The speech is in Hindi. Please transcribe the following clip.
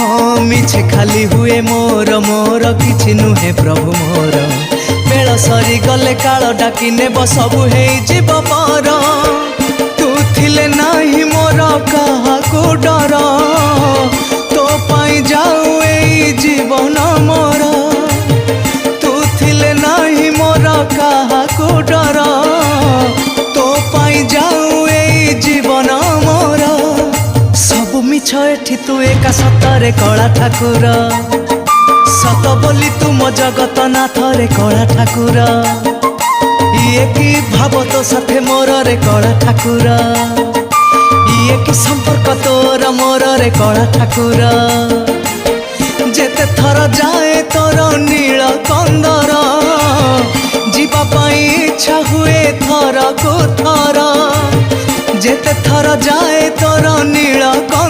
हाँ मिछे खाली हुए मोर मोर किछि नुहे प्रभु मोर बेल सरी गले काल डाकी नेब सबु हेई जीव पर तू थिले नाही मोर काहाकू डर तो पाई जाऊ एई जीवन मोर तू थिले नाही मोर काहाकू डर तो पाई जाऊ एई जीवन मोर सबु मिछ एठी तू एका सतरे कला ठाकुर सत बोली तुम जगत नाथ रे कला ठाकुर ये की भाव तो साथे मोर रे कला ठाकुर ये की संपर्क तोर मोर रे कला ठाकुर जेते थर जाए तोर नील कंदर जीवा पाई इच्छा हुए थर को थर जेते थर जाए तोर नील कंदर